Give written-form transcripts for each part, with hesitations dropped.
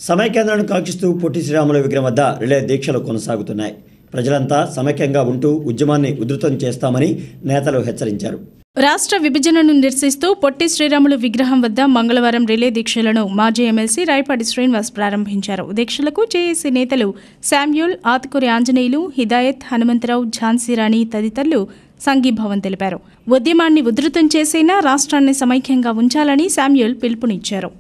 సమైక్యాంధ్రాన్ని కాంక్షిస్తూ పొట్టి శ్రీరాములు విగ్రహం వద్ద రిలే దీక్షలు కొనసాగుతున్నాయి. ప్రజలంతా సమైక్యంగా ఉంటూ ఉద్యమాన్ని ఉధృతం చేస్తామని నేతలు హెచ్చరించారు. రాష్ట్ర విభజనను నిరసిస్తూ పొట్టి శ్రీరాములు విగ్రహం వద్ద మంగళవారం రిలే దీక్షలను మాజీ ఎమ్మెల్సీ రాయపాటి శ్రీనివాస్ ప్రారంభించారు. దీక్షలకు జేఏసీ నేతలు శామ్యూల్, ఆతుకూరి ఆంజనేయులు, హిదాయత్, హనుమంతరావు, ఝాన్సీరాణి తదితరులు సంఘీభావం తెలిపారు. ఉద్యమాన్ని ఉధృతం చేసేనా రాష్ట్రాన్ని సమైక్యంగా ఉంచాలని శామ్యూల్ పిలుపునిచ్చారు.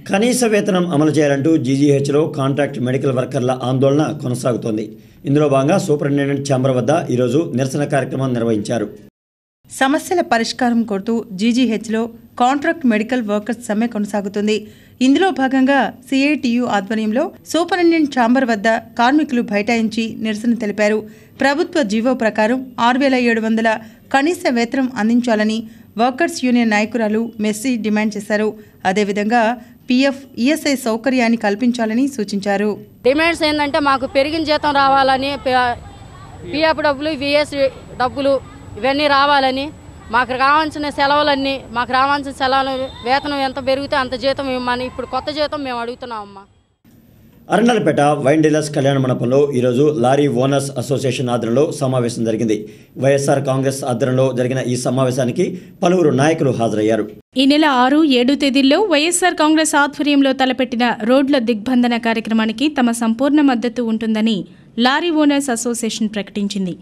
కనీస వేతనం అమలు చేయాలంటూ జీజీహెచ్లో కాంట్రాక్ట్ మెడికల్ వర్కర్ల ఆందోళన కొనసాగుతోంది. ఇందులో భాగంగా సూపరింటెండెంట్ ఛాంబర్ వద్ద ఈరోజు నిరసన కార్యక్రమం నిర్వహించారు. సమస్యల పరిష్కారం కోరుతూ జీజీహెచ్లో కాంట్రాక్ట్ మెడికల్ వర్కర్స్ సమ్మె కొనసాగుతుంది. ఇందులో భాగంగా సిఐటియు ఆధ్వర్యంలో సూపరింటెండెంట్ ఛాంబర్ వద్ద కార్మికులు బైఠాయించి నిరసన తెలిపారు. ప్రభుత్వ జీవో ప్రకారం 6,700 కనీస వేతనం అందించాలని వర్కర్స్ యూనియన్ నాయకురాలు మెస్సీ డిమాండ్ చేశారు. అదేవిధంగా పీఎఫ్, ఈఎస్ఐ సౌకర్యాన్ని కల్పించాలని సూచించారు. డిమాండ్స్ ఏంటంటే మాకు పెరిగిన జీతం రావాలని, పీఎఫ్ డబ్బులు, విఎస్ డబ్బులు ఇవన్నీ రావాలని, మాకు రావాల్సిన సెలవులన్నీ, మాకు రావాల్సిన సెలవులు వేతనం ఎంత పెరిగితే అంత జీతం ఇవ్వమని ఇప్పుడు కొత్త జీతం మేము అడుగుతున్నామమ్మా. అరండలపేట వైన్ డీలర్స్ కళ్యాణ మండపంలో ఈరోజు లారీ ఓనర్స్ అసోసియేషన్ ఆధ్వర్యంలో సమావేశం జరిగింది. వైఎస్ఆర్ కాంగ్రెస్ ఆధ్వర్యంలో జరిగిన ఈ సమావేశానికి పలువురు నాయకులు హాజరయ్యారు. ఈ నెల 6, 7 తేదీల్లో వైఎస్ఆర్ కాంగ్రెస్ ఆధ్వర్యంలో తలపెట్టిన రోడ్ల దిగ్బంధన కార్యక్రమానికి తమ సంపూర్ణ మద్దతు ఉంటుందని లారీ ఓనర్స్ అసోసియేషన్ ప్రకటించింది.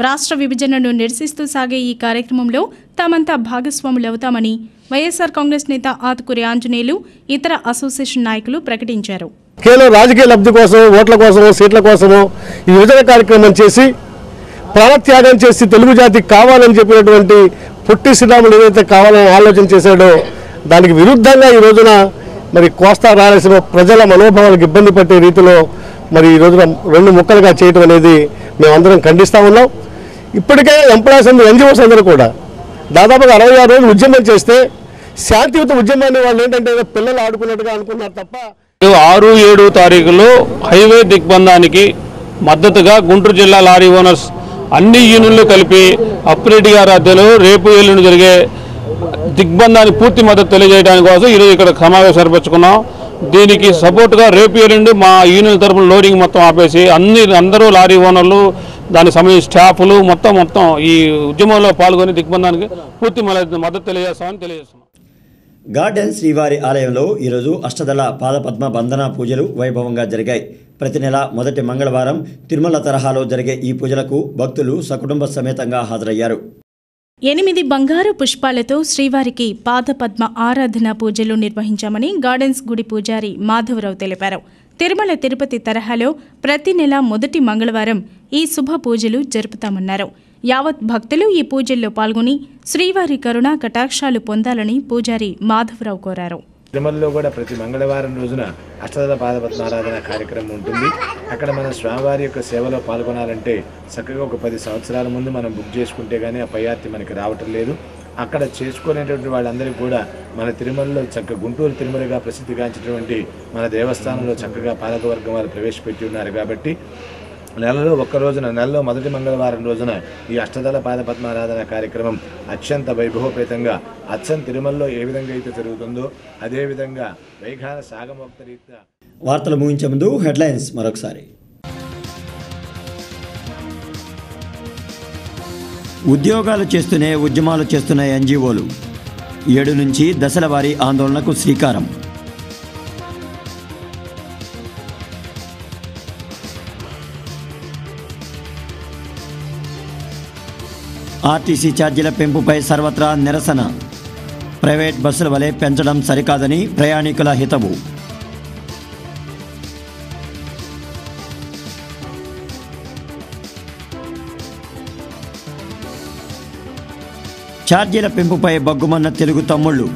రాష్ట్ర విభజనను నిరసిస్తూ సాగే ఈ కార్యక్రమంలో తామంతా భాగస్వాములవుతామని వైఎస్ఆర్ కాంగ్రెస్ నేత ఆతుకూరి ఆంజనేయులు, ఇతర అసోసియేషన్ నాయకులు ప్రకటించారు. కేవలం రాజకీయ లబ్ధి కోసం, ఓట్ల కోసమో, సీట్ల కోసమో ఈ విభజన కార్యక్రమం చేసి ప్రాణత్యాగం చేసి తెలుగు జాతికి కావాలని చెప్పినటువంటి పొట్టి శ్రీరాములు ఏదైతే కావాలని ఆలోచన చేశాడో దానికి విరుద్ధంగా ఈ రోజున మరి కోస్తా రాయలసీమ ప్రజల మనోభావాలకు ఇబ్బంది పట్టే రీతిలో మరి ఈ రోజున 2 ముక్కలుగా చేయటం అనేది మేమందరం ఖండిస్తూ ఉన్నాం. ఇప్పటికే ఎంప్లాయీస్ అందరూ, ఎన్జిఓస్ అందరూ కూడా దాదాపుగా 66 రోజులు ఉద్యమం చేస్తే శాంతియుత ఉద్యమాన్ని వాళ్ళు ఏంటంటే పిల్లలు ఆడుకున్నట్టుగా అనుకున్నారు తప్ప 6, 7 తారీఖులో హైవే దిగ్బంధానికి మద్దతుగా గుంటూరు జిల్లా లారీ ఓనర్స్ అన్ని యూనియన్లు కలిపి అప్పిరెడ్డి గారి అధ్యయనంలో రేపు ఎల్లుండి జరిగే దిగ్బంధానికి పూర్తి మద్దతు తెలియజేయడానికి కోసం ఈరోజు ఇక్కడ సమావేశం ఏర్పరచుకున్నాం. దీనికి సపోర్టుగా రేపు ఎల్లుండి మా యూనియన్ తరఫున లోడింగ్ మొత్తం ఆపేసి అందరూ లారీ ఓనర్లు, దానికి సంబంధించిన స్టాఫ్లు మొత్తం ఈ ఉద్యమంలో పాల్గొని దిగ్బంధానికి పూర్తి మద్దతు తెలియజేస్తామని తెలియజేస్తున్నాం. గార్డెన్ శ్రీవారి ఆలయంలో ఈరోజు అష్టదళ పాదపద్మ బంధన పూజలు వైభవంగా జరిగాయి. ప్రతి నెల మొదటి మంగళవారం తిరుమల తరహాలో జరిగే ఈ పూజలకు భక్తులు సకుటుంబ సమేతంగా హాజరయ్యారు. 8 బంగారు పుష్పాలతో శ్రీవారికి పాదపద్మ ఆరాధన పూజలు నిర్వహించామని గార్డెన్స్ గుడి పూజారి మాధవరావు తెలిపారు. తిరుమల తిరుపతి తరహాలో ప్రతి నెల మొదటి మంగళవారం ఈ శుభ పూజలు జరుపుతామన్నారు. యావత్ భక్తులు ఈ పూజల్లో పాల్గొని శ్రీవారి కరుణా కటాక్షాలు పొందాలని పూజారి మాధవరావు కోరారు. తిరుమలలో కూడా ప్రతి మంగళవారం రోజున అష్టదళ పాదపద్మ ఆరాధన కార్యక్రమం ఉంటుంది. అక్కడ మన స్వామివారి యొక్క సేవలో పాల్గొనాలంటే చక్కగా ఒక 10 సంవత్సరాల ముందు మనం బుక్ చేసుకుంటే కానీ ఆ పయార్తి మనకి రావటం లేదు. అక్కడ చేసుకునేటువంటి వాళ్ళందరికీ కూడా మన తిరుమలలో చక్కగా గుంటూరు తిరుమలగా ప్రసిద్ధిగాంచినటువంటి మన దేవస్థానంలో చక్కగా పాలకవర్గం వారు ప్రవేశపెట్టి ఉన్నారు. కాబట్టి నెలలో నెలలో మొదటి మంగళవారం రోజున ఈ అష్టదళ పాదపద్మారాధన కార్యక్రమం అత్యంత వైభవపేతంగా అచ్చం తిరుమలలో ఏ విధంగా అయితే జరుగుతుందో అదేవిధంగా వైఖాన సాగమోక్త రీత్యా. వార్తలు ముగించే ముందు హెడ్లైన్స్ మరొకసారి. ఉద్యోగాలు చేస్తూనే ఉద్యమాలు చేస్తున్న ఎన్జిఓలు 7 నుంచి దశల వారీ ఆందోళనకు శ్రీకారం. ఆర్టీసీ ఛార్జీల పెంపుపై సర్వత్రా నిరసన. ప్రైవేట్ బస్సుల వలె పెంచడం సరికాదని ప్రయాణికుల హితవు. ఛార్జీల పెంపుపై బగ్గుమన్న తెలుగు తమ్ముళ్ళు,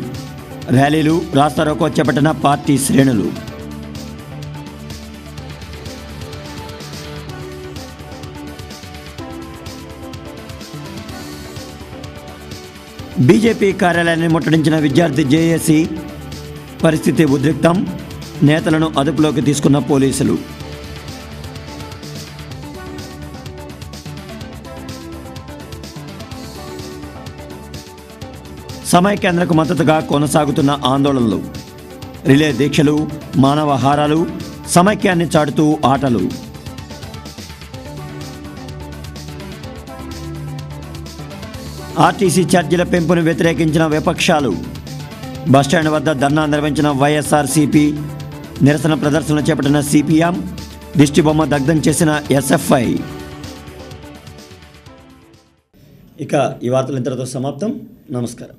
ర్యాలీలు, రాస్తారోకో చేపట్టిన పార్టీ శ్రేణులు. బీజేపీ కార్యాలయాన్ని ముట్టడించిన విద్యార్థి జేఏసీ, పరిస్థితి ఉద్రిక్తం, నేతలను అదుపులోకి తీసుకున్న పోలీసులు. సమైక్యాంధ్రకు మద్దతుగా కొనసాగుతున్న ఆందోళనలు, రిలే దీక్షలు, మానవహారాలు, సమైక్యాన్ని చాటుతూ ఆటలు. ఆర్టీసీ ఛార్జీల పెంపును వ్యతిరేకించిన విపక్షాలు, బస్టాండ్ వద్ద ధర్నా నిర్వహించిన వైఎస్ఆర్సీపీ, నిరసన ప్రదర్శనలు చేపట్టిన సిపిఎం, దిష్టిబొమ్మ దగ్ధం చేసిన ఎస్ఎఫ్ఐ. ఇక ఈ వార్తలు ఇంతటితో సమాప్తం. నమస్కారం.